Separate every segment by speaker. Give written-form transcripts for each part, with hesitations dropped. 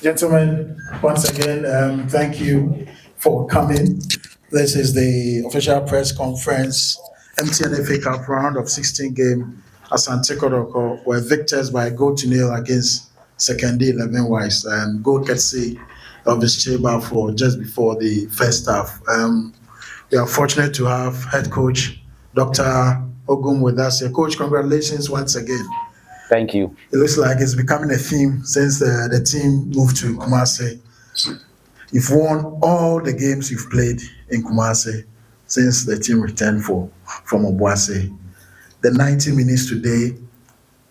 Speaker 1: Gentlemen, once again, thank you for coming. This is the official press conference. MTN FA Cup round of 16 game. Asante Kotoko were victors by a goal to nil against second 11 Wise. Goal courtesy of his chamber for just before the first half. We are fortunate to have head coach Dr. Ogum with us here. Coach, congratulations once again.
Speaker 2: Thank you.
Speaker 1: It looks like it's becoming a theme since the team moved to Kumasi. You've won all the games you've played in Kumasi since the team returned from Obuasi. The 90 minutes today,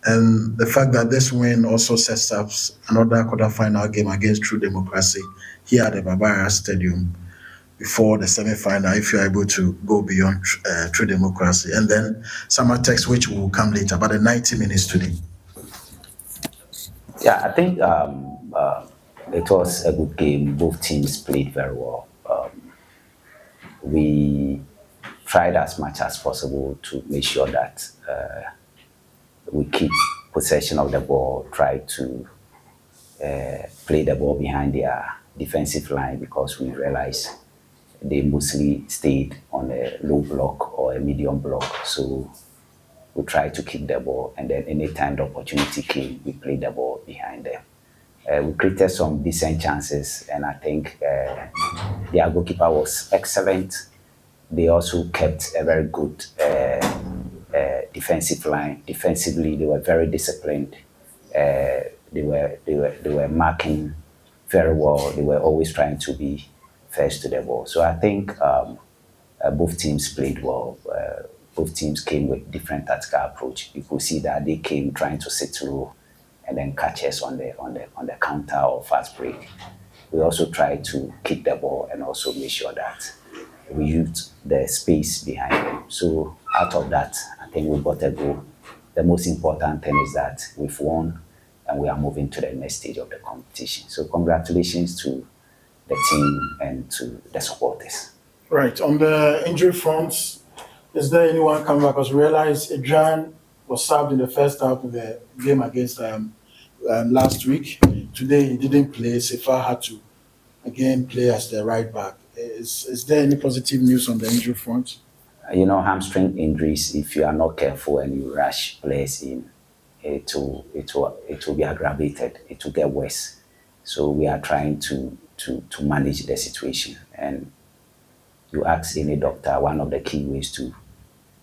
Speaker 1: and the fact that this win also sets up another quarterfinal game against True Democracy here at the Barbara Stadium before the semi-final, if you're able to go beyond True Democracy. And then Summer Text, which will come later, but the 90 minutes today.
Speaker 2: Yeah, I think it was a good game. Both teams played very well. We tried as much as possible to make sure that we keep possession of the ball, try to play the ball behind their defensive line because we realized they mostly stayed on a low block or a medium block. So we tried to keep the ball, and then anytime the opportunity came, we played the ball behind them. We created some decent chances, and I think their goalkeeper was excellent. They also kept a very good defensive line. Defensively, they were very disciplined. They were marking very well. They were always trying to be first to the ball. So I think both teams played well. Both teams came with different tactical approach. You could see that they came trying to sit through and then catch us on the counter or fast break. We also tried to kick the ball and also make sure that we used the space behind them. So out of that, I think we got a goal. The most important thing is that we've won and we are moving to the next stage of the competition. So congratulations to the team and to the supporters.
Speaker 1: Right. On the injury front, is there anyone coming back? Because we realized Adrian was served in the first half of the game against last week. Today he didn't play. Sefa had to again play as the right back. Is there any positive news on the injury front?
Speaker 2: Hamstring injuries, if you are not careful and you rush players in, it will be aggravated. It will get worse. So we are trying to manage the situation. And you ask any doctor, one of the key ways to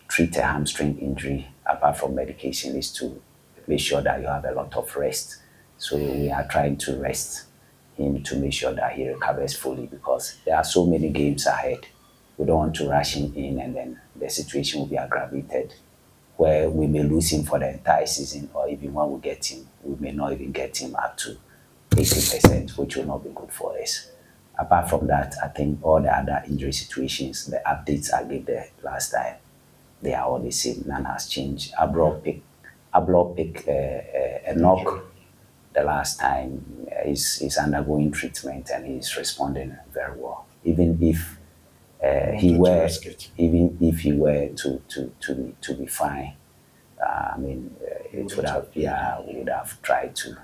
Speaker 2: treat a hamstring injury, apart from medication, is to make sure that you have a lot of rest. So we are trying to rest him to make sure that he recovers fully because there are so many games ahead. We don't want to rush him in and then the situation will be aggravated where we may lose him for the entire season or even when we get him, we may not even get him up to 80%, which will not be good for us. Apart from that, I think all the other injury situations, the updates I gave the last time, they are all the same. None has changed. Ablo picked a knock the last time. He's undergoing treatment and he's responding very well. He were, even if he were to be fine, it would have, yeah, we would have tried to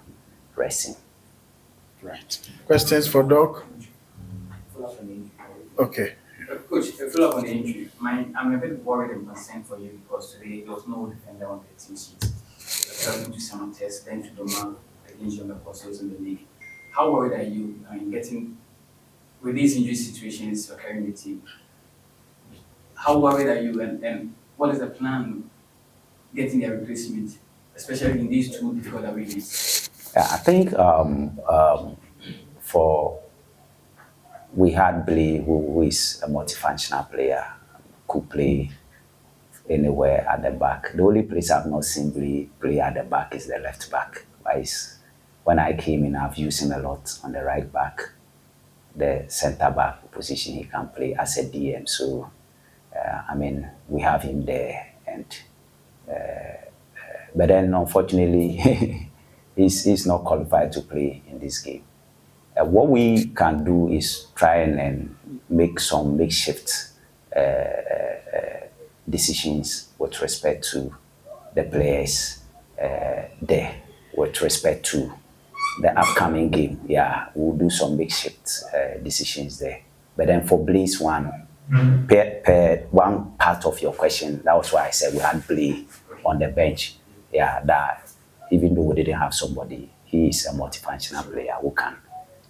Speaker 2: rest him.
Speaker 1: Right. Questions for Doc?
Speaker 3: Follow up on the injury.
Speaker 1: Okay.
Speaker 3: Coach, a follow up on the injury. I'm a bit worried and concerned for you because today there was no defender on the team sheet. According to some tests, then to Doma against Young Apostles in the league. How worried are you getting with these injury situations you're carrying the team? How worried are you and what is the plan getting their replacement, especially in these two difficult away games?
Speaker 2: Yeah, I think for we had Blee, who is a multifunctional player, could play anywhere at the back. The only place I've not seen Blee play at the back is the left back. When I came in, I've used him a lot on the right back, the centre back position he can play as a DM. So, we have him there, and but then unfortunately, he's not qualified to play in this game. What we can do is try and make some makeshift decisions with respect to the players there, with respect to the upcoming game. Yeah, we'll do some makeshift decisions there. But then for Blaze one, per one part of your question, that was why I said we had Blay on the bench. Yeah, that even though we didn't have somebody, he is a multifunctional player who can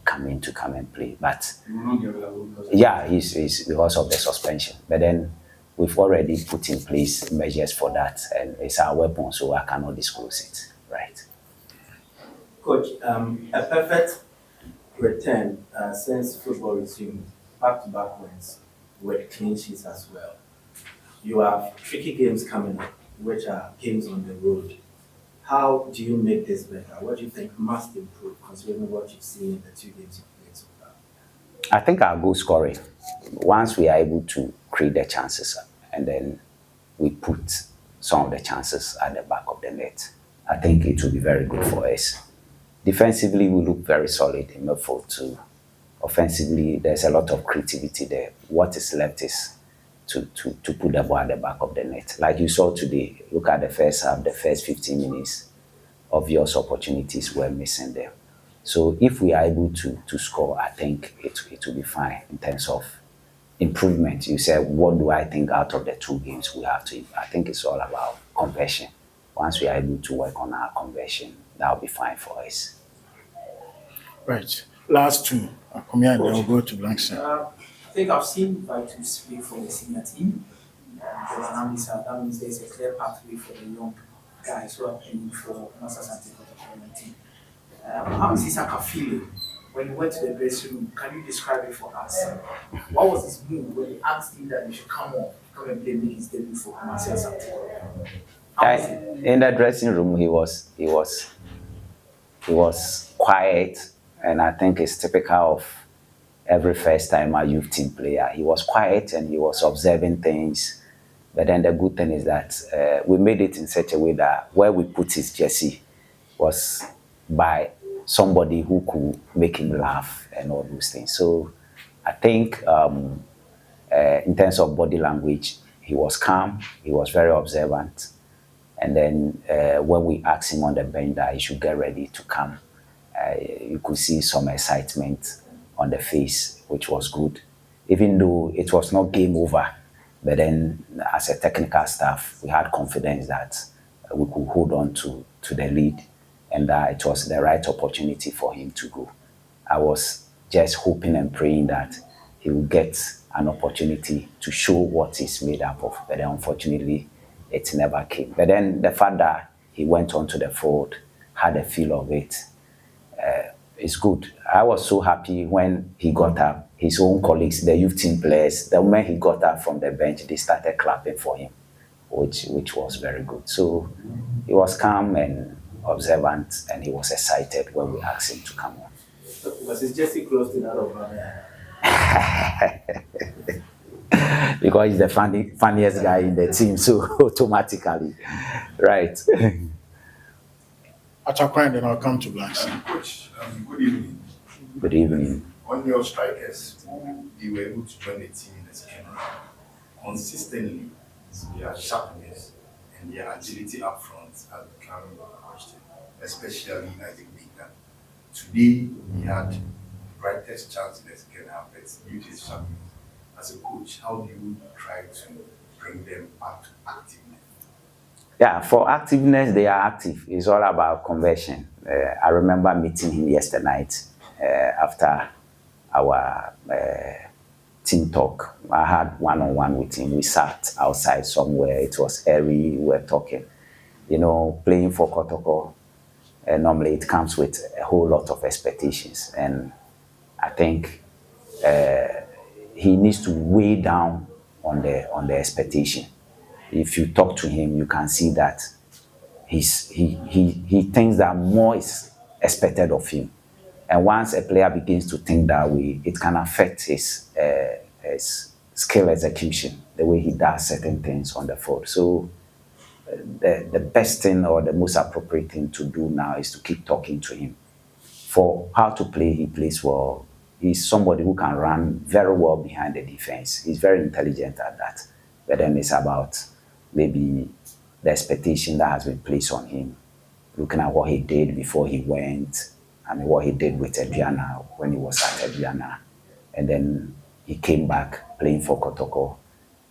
Speaker 2: come and play. But
Speaker 3: You will not be available because
Speaker 2: yeah, he's because of the suspension. But then we've already put in place measures for that, and it's our weapon, so I cannot disclose it. Right.
Speaker 4: Coach, a perfect return since football resumed, back-to-back wins with clean sheets as well. You have tricky games coming up, which are games on the road. How do you make this better? What do you think must improve considering what you've seen in the two games you've played so far?
Speaker 2: I think our goal scoring, once we are able to create the chances and then we put some of the chances at the back of the net, I think it will be very good for us. Defensively, we look very solid in midfield too. Offensively, there's a lot of creativity there. What is left is to put the ball at the back of the net. Like you saw today, look at the first half, the first 15 minutes, obvious opportunities were missing there. So if we are able to score, I think it will be fine in terms of improvement. You said, what do I think out of the two games we have to? I think it's all about conversion. Once we are able to work on our conversion, that'll be fine for us.
Speaker 1: Right. Last two. I'll come here and then we'll go to Blankson.
Speaker 5: I think I've seen Vital speak for the senior team. That means there's a clear pathway for the young guys who are playing for Asante Kotoko team. How is Isaka feeling when you went to the dressing room? Can you describe it for us? What was his mood when he asked him that he should come and play, make his debut for Asante Kotoko? How was it?
Speaker 2: In the dressing room, he was quiet, and I think it's typical of every first time a youth team player. He was quiet and he was observing things. But then the good thing is that we made it in such a way that where we put his jersey was by somebody who could make him laugh and all those things. So I think in terms of body language, he was calm, he was very observant. And then when we asked him on the bench that he should get ready to come, you could see some excitement on the face, which was good. Even though it was not game over, but then as a technical staff, we had confidence that we could hold on to the lead and that it was the right opportunity for him to go. I was just hoping and praying that he would get an opportunity to show what he's made up of, but then unfortunately, it never came. But then the fact that he went onto the field, had a feel of it, it's good. I was so happy when he got up. His own colleagues, the youth team players, the moment he got up from the bench, they started clapping for him, which was very good. So he was calm and observant, and he was excited when we asked him to come on.
Speaker 4: Was his jersey close to that of Rania?
Speaker 2: Because he's the funniest guy in the team, so automatically, right?
Speaker 1: Atakwa and then I'll come to Blankson.
Speaker 6: Coach, good evening.
Speaker 2: Good evening.
Speaker 6: On your strikers, you were able to join the team in the second round. Consistently, their sharpness and their agility up front has become a question, especially I think big time. Today, we had the brightest chance in the second half, but due to his sharpness. As a coach, how do you try to bring them back to activeness?
Speaker 2: Yeah, for activeness, they are active. It's all about conversion. I remember meeting him yesterday night after our team talk. I had one-on-one with him. We sat outside somewhere. It was airy. We were talking. You know, playing for Kotoko, normally it comes with a whole lot of expectations. And I think he needs to weigh down on the expectation. If you talk to him, you can see that he thinks that more is expected of him. And once a player begins to think that way, it can affect his skill execution, the way he does certain things on the field. So the best thing or the most appropriate thing to do now is to keep talking to him. For how to play, he plays well. He's somebody who can run very well behind the defense. He's very intelligent at that. But then it's about maybe the expectation that has been placed on him, looking at what he did before he went, I mean, what he did with Adriana when he was at Adriana, and then he came back playing for Kotoko.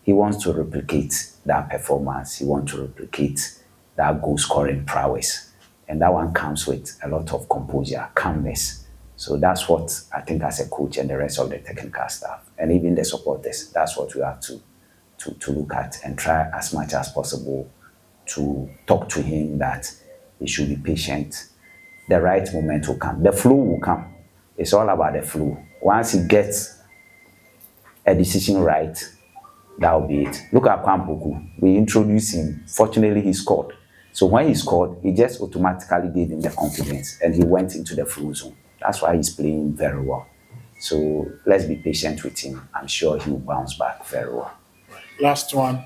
Speaker 2: He wants to replicate that performance. He wants to replicate that goal scoring prowess. And that one comes with a lot of composure, calmness. So that's what I think as a coach and the rest of the technical staff and even the supporters, that's what we have to look at and try as much as possible to talk to him that he should be patient. The right moment will come. The flow will come. It's all about the flow. Once he gets a decision right, that will be it. Look at Kwampuku. We introduced him. Fortunately, he scored. So when he scored, he just automatically gave him the confidence and he went into the flow zone. That's why he's playing very well. So let's be patient with him. I'm sure he will bounce back very well.
Speaker 1: Last one.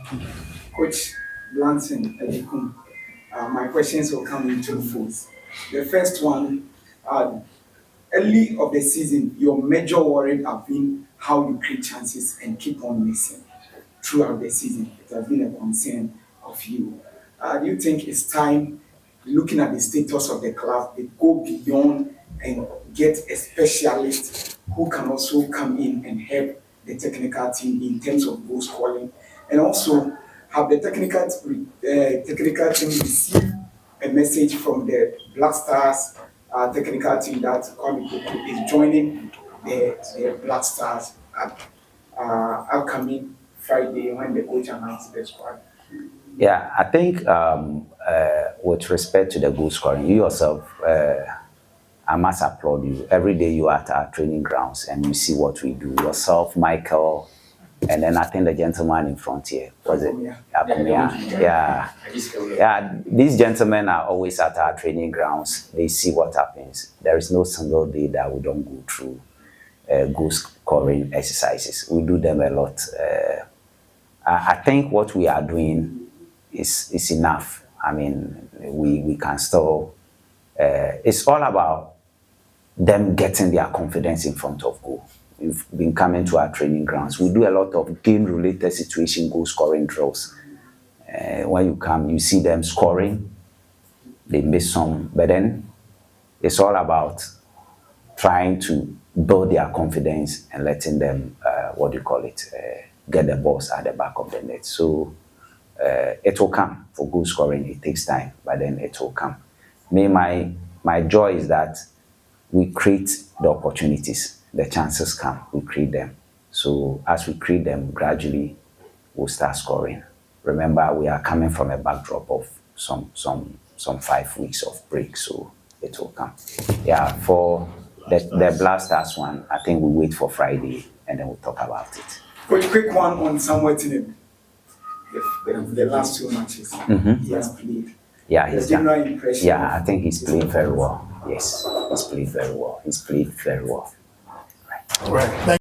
Speaker 5: Coach Blanton, Ogum, my questions will come in two folds. The first one, early of the season, your major worry have been how you create chances and keep on missing throughout the season. It has been a concern of you. Do you think it's time, looking at the status of the club, they go beyond and get a specialist who can also come in and help the technical team in terms of goal scoring? And also, have the technical team received a message from the Black Stars technical team that Kwame Koko is joining the Black Stars at upcoming Friday when the coach announced the squad?
Speaker 2: Yeah, I think with respect to the goal scoring, you yourself, I must applaud you. Every day you are at our training grounds and you see what we do. Yourself, Michael, and then I think the gentleman in front here, was it? Akumia. Yeah. These gentlemen are always at our training grounds. They see what happens. There is no single day that we don't go through goal scoring exercises. We do them a lot. I think what we are doing is enough. I mean, we can still, it's all about them getting their confidence in front of goal. We've been coming to our training grounds. We do a lot of game-related situation goal scoring drills. When you come, you see them scoring. They miss some, but then it's all about trying to build their confidence and letting them, get the balls at the back of the net. So it will come. For goal scoring, it takes time, but then it will come. My joy is that we create the opportunities. The chances come, we create them. So as we create them, gradually we'll start scoring. Remember, we are coming from a backdrop of some 5 weeks of break, so it will come. Yeah, for the Blasters one, I think we wait for Friday and then we'll talk about it.
Speaker 5: Quick one on Samuel Tinem. The last two matches he has played.
Speaker 2: Yeah, he's done.
Speaker 5: General impression.
Speaker 2: Yeah, I think he's played very well. Yes, he's played very well. He's played very well.
Speaker 1: Right.